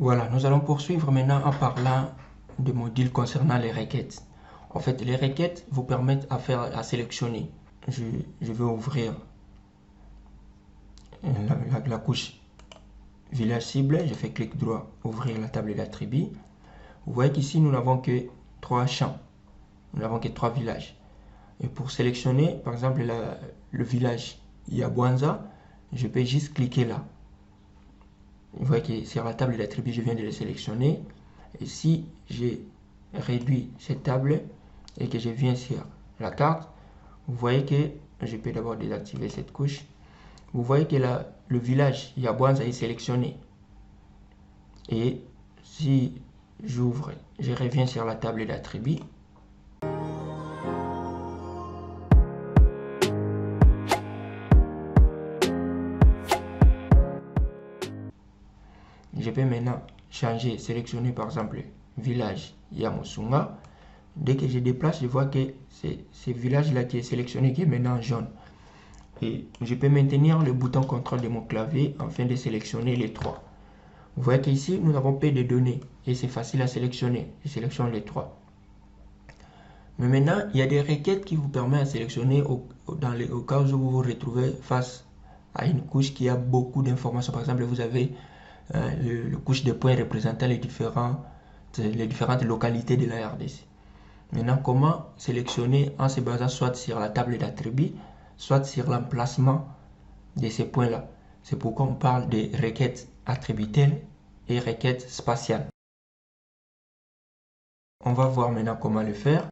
Voilà, nous allons poursuivre maintenant en parlant des modules concernant les requêtes. En fait, les requêtes vous permettent à sélectionner. Je vais ouvrir la couche village cible. Je fais clic droit, ouvrir la table d'attributs. Vous voyez qu'ici, nous n'avons que 3 champs. Nous n'avons que 3 villages. Et pour sélectionner, par exemple, le village Yabwanza, je peux juste cliquer là. Vous voyez que sur la table d'attributs, je viens de le sélectionner. Et si j'ai réduit cette table et que je viens sur la carte, vous voyez que je peux d'abord désactiver cette couche. Vous voyez que le village Yabwanza est sélectionné. Et si j'ouvre, je reviens sur la table d'attributs. Je peux maintenant changer, sélectionner par exemple village Yamosunga. Dès que je déplace, je vois que c'est ce village-là qui est sélectionné, qui est maintenant jaune. Et je peux maintenir le bouton contrôle de mon clavier afin de sélectionner les 3. Vous voyez qu'ici, nous n'avons pas de données et c'est facile à sélectionner. Je sélectionne les 3. Mais maintenant, il y a des requêtes qui vous permettent de sélectionner au cas où vous vous retrouvez face à une couche qui a beaucoup d'informations. Par exemple, vous avez le couche de points représentant les différentes localités de la RDC. Maintenant, comment sélectionner en se basant soit sur la table d'attributs, soit sur l'emplacement de ces points-là. C'est pourquoi on parle de requêtes attributaires et requêtes spatiales. On va voir maintenant comment le faire.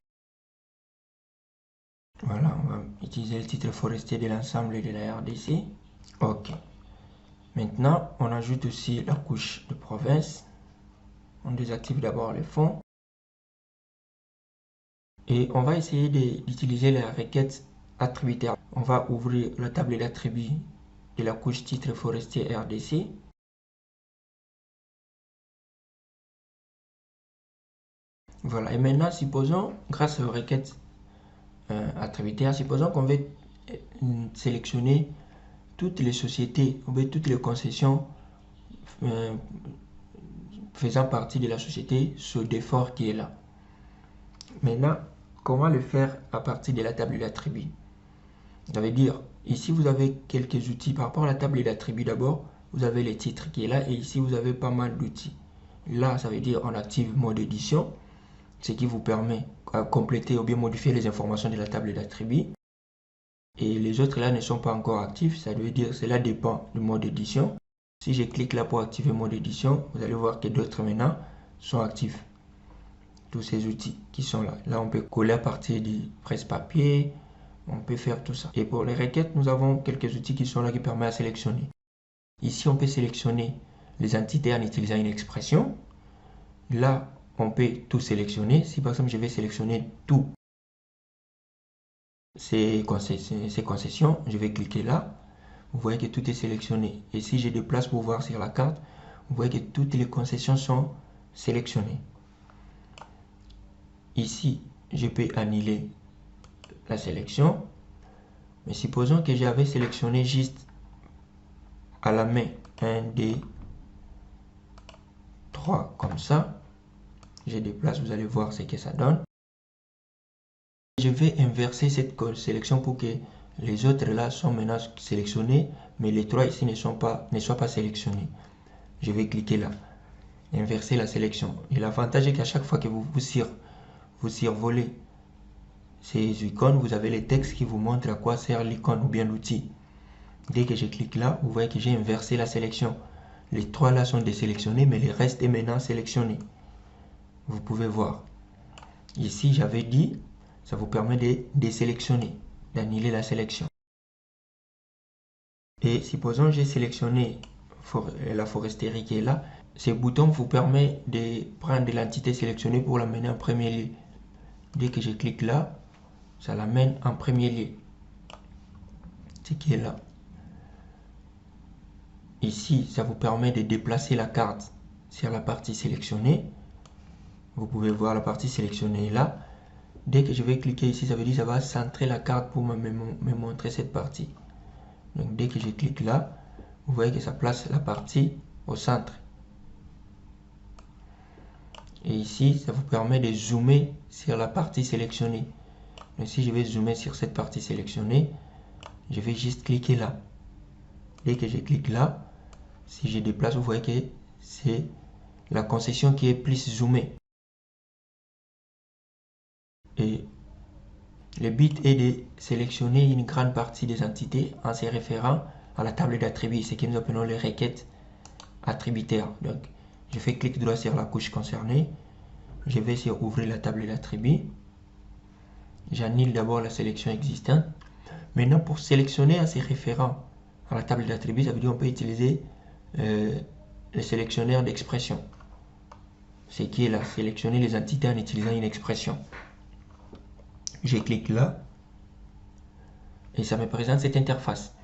Voilà, on va utiliser le titre forestier de l'ensemble de la RDC. OK. Maintenant, on ajoute aussi la couche de province. On désactive d'abord le fond. Et on va essayer d'utiliser la requête attributaire. On va ouvrir la table d'attributs de la couche titre forestier RDC. Voilà, et maintenant, supposons, grâce aux requêtes attributaires, supposons qu'on veut sélectionner toutes les sociétés, ou toutes les concessions faisant partie de la société Sodefort qui est là. Maintenant, comment le faire à partir de la table d'attributs? Ça veut dire, ici vous avez quelques outils par rapport à la table d'attributs. D'abord, vous avez les titres qui est là et ici vous avez pas mal d'outils. Là, ça veut dire on active mode édition, ce qui vous permet de compléter ou bien modifier les informations de la table d'attributs. Et les autres là ne sont pas encore actifs, ça veut dire cela dépend du mode édition. Si je clique là pour activer mode édition, vous allez voir que d'autres maintenant sont actifs. Tous ces outils qui sont là. Là, on peut coller à partir du presse-papier, on peut faire tout ça. Et pour les requêtes, nous avons quelques outils qui sont là qui permettent de sélectionner. Ici, on peut sélectionner les entités en utilisant une expression. Là, on peut tout sélectionner. Si par exemple, je vais sélectionner tout ces concessions, je vais cliquer là. Vous voyez que tout est sélectionné. Et si je déplace pour voir sur la carte, vous voyez que toutes les concessions sont sélectionnées. Ici, je peux annuler la sélection. Mais supposons que j'avais sélectionné juste à la main 1, 2, 3 comme ça. Je déplace, vous allez voir ce que ça donne. Je vais inverser cette sélection pour que les autres là sont maintenant sélectionnés, mais les 3 ici ne soient pas sélectionnés. Je vais cliquer là, inverser la sélection. Et l'avantage est qu'à chaque fois que vous survolez ces icônes, vous avez les textes qui vous montrent à quoi sert l'icône ou bien l'outil. Dès que je clique là, vous voyez que j'ai inversé la sélection. Les 3 là sont désélectionnés, mais le reste est maintenant sélectionné. Vous pouvez voir. Ici, j'avais dit, ça vous permet de désélectionner, d'annuler la sélection. Et supposons j'ai sélectionné la foresterie qui est là. Ce bouton vous permet de prendre l'entité sélectionnée pour l'amener en premier lieu. Dès que je clique là, ça l'amène en premier lieu. Ce qui est là. Ici, ça vous permet de déplacer la carte sur la partie sélectionnée. Vous pouvez voir la partie sélectionnée là. Dès que je vais cliquer ici, ça veut dire que ça va centrer la carte pour me montrer cette partie. Donc dès que je clique là, vous voyez que ça place la partie au centre. Et ici, ça vous permet de zoomer sur la partie sélectionnée. Donc si je vais zoomer sur cette partie sélectionnée, je vais juste cliquer là. Dès que je clique là, si je déplace, vous voyez que c'est la concession qui est plus zoomée. Et le but est de sélectionner une grande partie des entités en se référant à la table d'attributs, ce que nous appelons les requêtes attributaires. Donc, je fais clic droit sur la couche concernée. Je vais sur ouvrir la table d'attributs. J'annule d'abord la sélection existante. Maintenant, pour sélectionner en se référant à la table d'attributs, ça veut dire qu'on peut utiliser le sélectionneur d'expression. Ce qui est là, sélectionner les entités en utilisant une expression. Je clique là et ça me présente cette interface.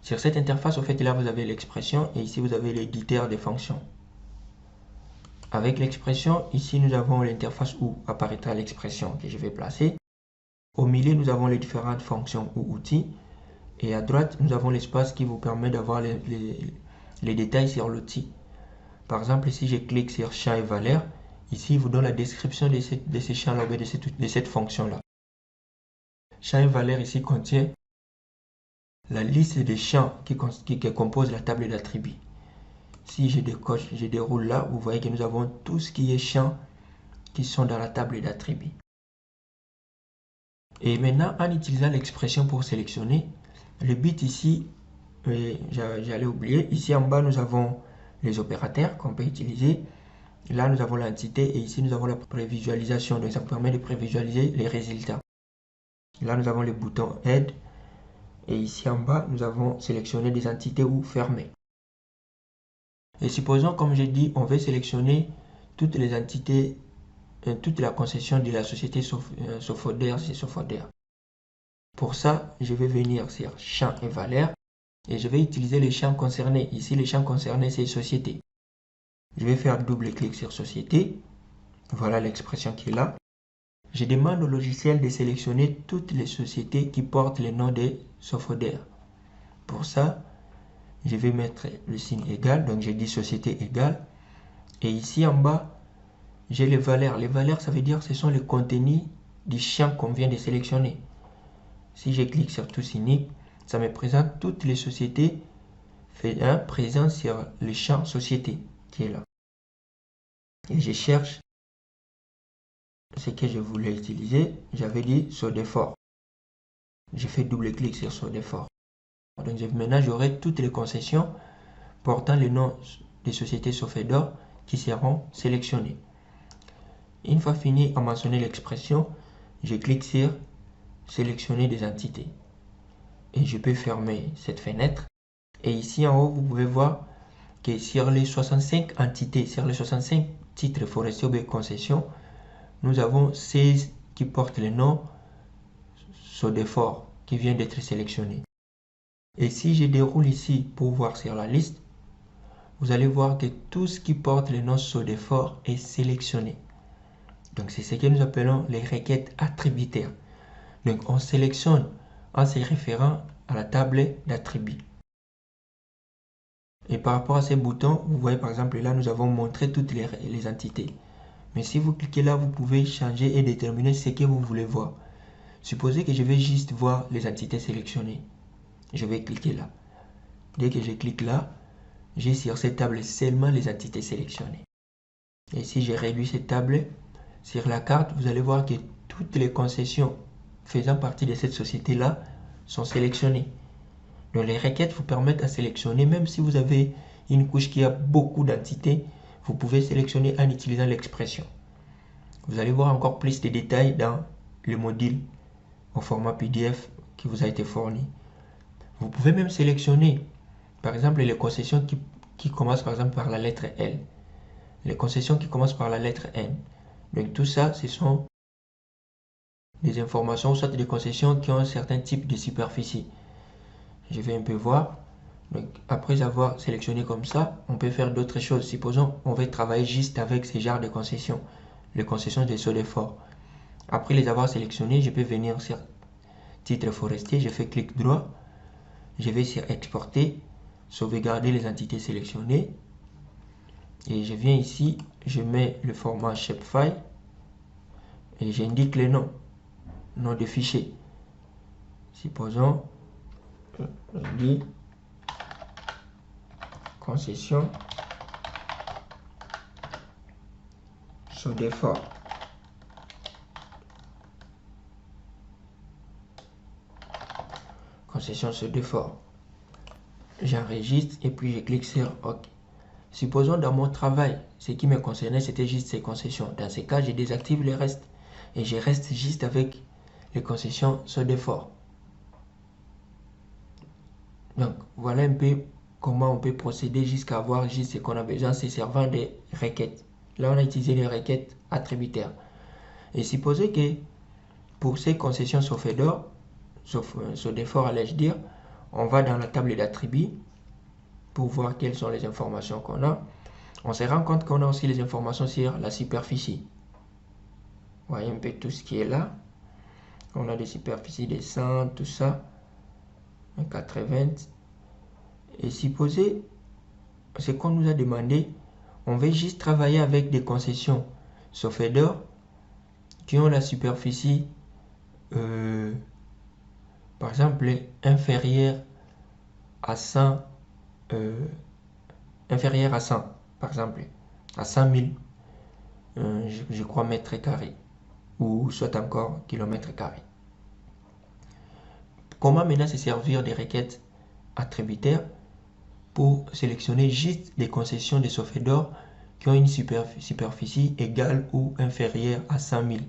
Sur cette interface, au fait, là, vous avez l'expression et ici, vous avez l'éditeur des fonctions. Avec l'expression, ici, nous avons l'interface où apparaîtra l'expression que je vais placer. Au milieu, nous avons les différentes fonctions ou outils. Et à droite, nous avons l'espace qui vous permet d'avoir les détails sur l'outil. Par exemple, si je clique sur champ et valeur, ici, il vous donne la description de ces champs-là, de cette fonction-là. Champ et valeur ici contient la liste des champs qui composent la table d'attributs. Si je déroule là, vous voyez que nous avons tout ce qui est champs qui sont dans la table d'attributs. Et maintenant, en utilisant l'expression pour sélectionner, le but ici, j'allais oublier, ici en bas, nous avons les opérateurs qu'on peut utiliser. Là, nous avons l'entité et ici, nous avons la prévisualisation. Donc, ça permet de prévisualiser les résultats. Là, nous avons le bouton Aide. Et ici en bas, nous avons sélectionné des entités ou fermées. Et supposons, comme j'ai dit, on veut sélectionner toutes les entités, toute la concession de la société Sofoder, c'est Sofoder. Pour ça, je vais venir sur champ et valeur et je vais utiliser les champs concernés. Ici, les champs concernés, c'est société. Je vais faire double clic sur société. Voilà l'expression qui est là. Je demande au logiciel de sélectionner toutes les sociétés qui portent le nom de Sofoder. Pour ça, je vais mettre le signe égal. Donc, j'ai dit société égale. Et ici en bas, j'ai les valeurs. Les valeurs, ça veut dire que ce sont les contenus du champ qu'on vient de sélectionner. Si je clique sur tous unique, ça me présente toutes les sociétés présentes sur le champ société qui est là. Et je cherche ce que je voulais utiliser. J'avais dit Sodefort. Je fais double clic sur Sodefort. Donc maintenant, j'aurai toutes les concessions portant le nom des sociétés Sofedor qui seront sélectionnées. Une fois fini à mentionner l'expression, je clique sur sélectionner des entités. Et je peux fermer cette fenêtre. Et ici en haut, vous pouvez voir que sur les 65 entités, sur les 65 titres forestiers ou concessions, nous avons 16 qui portent le nom Sodefort qui vient d'être sélectionné. Et si je déroule ici pour voir sur la liste, vous allez voir que tout ce qui porte le nom Sodefort est sélectionné. Donc c'est ce que nous appelons les requêtes attributaires. Donc on sélectionne en se référant à la table d'attributs. Et par rapport à ces boutons, vous voyez par exemple là nous avons montré toutes les entités. Mais si vous cliquez là, vous pouvez changer et déterminer ce que vous voulez voir. Supposez que je vais juste voir les entités sélectionnées. Je vais cliquer là. Dès que je clique là, j'ai sur cette table seulement les entités sélectionnées. Et si je réduis cette table, sur la carte, vous allez voir que toutes les concessions faisant partie de cette société-là sont sélectionnées. Donc les requêtes vous permettent de sélectionner, même si vous avez une couche qui a beaucoup d'entités, vous pouvez sélectionner en utilisant l'expression. Vous allez voir encore plus de détails dans le module au format PDF qui vous a été fourni. Vous pouvez même sélectionner, par exemple, les concessions qui commencent par exemple par la lettre L. Les concessions qui commencent par la lettre N. Donc tout ça, ce sont des informations, soit des concessions qui ont un certain type de superficie. Je vais un peu voir. Donc, après avoir sélectionné comme ça, on peut faire d'autres choses. Supposons on veut travailler juste avec ces genres de concessions, les concessions des Sodefort. Après les avoir sélectionnées, je peux venir sur titre forestier, je fais clic droit, je vais sur exporter, sauvegarder les entités sélectionnées. Et je viens ici, je mets le format shapefile et j'indique le nom de fichier. Supposons, je dis concession SODEFOR. Concession SODEFOR. J'enregistre et puis je clique sur OK. Supposons dans mon travail, ce qui me concernait, c'était juste ces concessions. Dans ce cas, je désactive le reste et je reste juste avec les concessions SODEFOR. Donc, voilà un peu comment on peut procéder jusqu'à avoir juste ce qu'on a besoin, c'est servant des requêtes. Là, on a utilisé les requêtes attributaires. Et supposez que pour ces concessions SOFEDOR, SODEFOR, allais-je dire, on va dans la table d'attributs pour voir quelles sont les informations qu'on a. On se rend compte qu'on a aussi les informations sur la superficie. Vous voyez un peu tout ce qui est là. On a des superficies de 100, tout ça, 80. Et supposez ce qu'on nous a demandé, on veut juste travailler avec des concessions SOFEDOR qui ont la superficie, par exemple, inférieure à 100, par exemple, à 100 000, je crois, mètres carrés, ou soit encore kilomètres carrés. Comment maintenant se servir des requêtes attributaires pour sélectionner juste les concessions de SOFEDOR qui ont une superficie égale ou inférieure à 100 000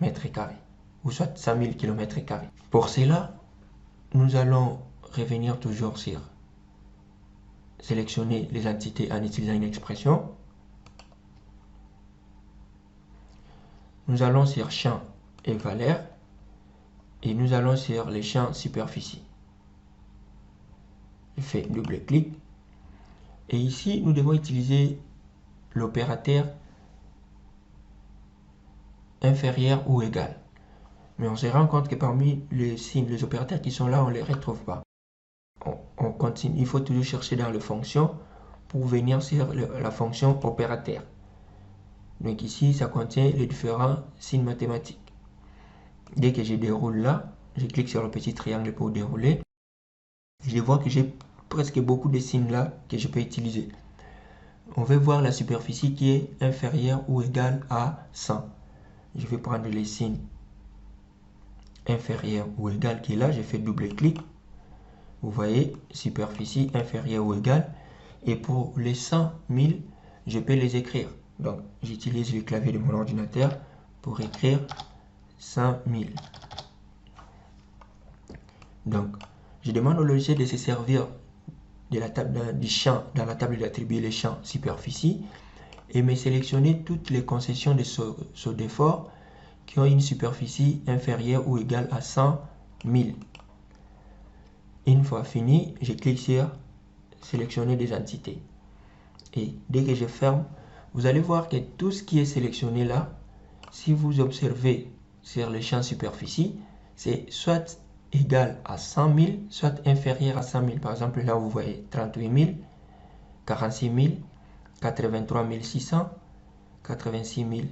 mètres carrés, ou soit 100 000 km carrés. Pour cela, nous allons revenir toujours sur sélectionner les entités en utilisant une expression. Nous allons sur champ et valeur et nous allons sur les champs superficie. Je fais double clic et ici nous devons utiliser l'opérateur inférieur ou égal. Mais on se rend compte que parmi les signes, les opérateurs qui sont là, on ne les retrouve pas. On continue, il faut toujours chercher dans les fonctions pour venir sur la fonction opérateur. Donc ici, ça contient les différents signes mathématiques. Dès que je déroule là, je clique sur le petit triangle pour dérouler. Je vois que j'ai presque beaucoup de signes là que je peux utiliser. On veut voir la superficie qui est inférieure ou égale à 100. Je vais prendre les signes inférieur ou égal qui est là. Je fais double clic. Vous voyez, superficie inférieure ou égale. Et pour les 100 000, je peux les écrire. Donc, j'utilise le clavier de mon ordinateur pour écrire 100 000. Donc, je demande au logiciel de se servir de la table du champ, dans la table d'attribuer les champs superficie et me sélectionner toutes les concessions de SODEFOR qui ont une superficie inférieure ou égale à 100 000. Une fois fini, je clique sur sélectionner des entités. Et dès que je ferme, vous allez voir que tout ce qui est sélectionné là, si vous observez sur le champ superficie, c'est soit égal à 100 000, soit inférieur à 100 000. Par exemple, là, vous voyez 38 000, 46 000, 83 600, 86 000,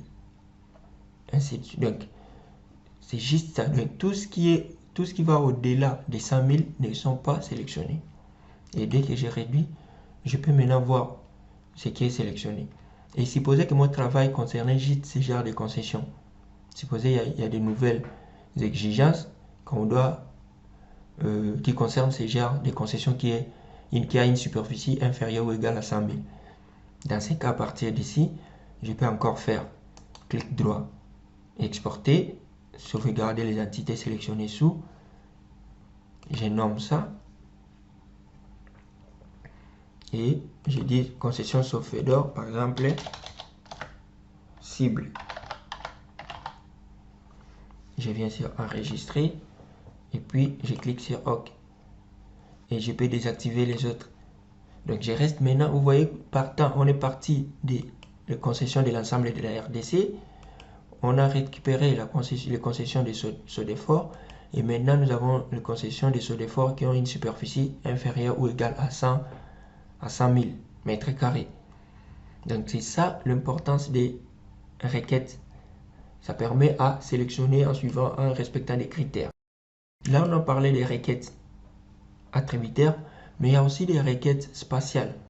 ainsi de suite. Donc, c'est juste ça. Donc, tout ce qui va au-delà des 100 000 ne sont pas sélectionnés. Et dès que j'ai réduit, je peux maintenant voir ce qui est sélectionné. Et supposez que mon travail concernait juste ce genre de concessions. Supposez qu'il y a de nouvelles exigences qu'on doit, qui concernent ce genre de concessions qui a une superficie inférieure ou égale à 100 000. Dans ce cas, à partir d'ici, je peux encore faire clic droit, exporter, sauvegarder les entités sélectionnées sous. Je nomme ça. Et je dis concession SOFEDOR, par exemple, cible. Je viens sur enregistrer et puis je clique sur OK. Et je peux désactiver les autres. Donc je reste maintenant, vous voyez, partant, on est parti des concessions de l'ensemble de la RDC. On a récupéré les concessions de SODEFOR. Et maintenant, nous avons les concessions de SODEFOR qui ont une superficie inférieure ou égale à 100 000 mètres carrés. Donc c'est ça l'importance des requêtes. Ça permet à sélectionner en suivant, en respectant des critères. Là, on a parlé des requêtes attributaires, mais il y a aussi des requêtes spatiales.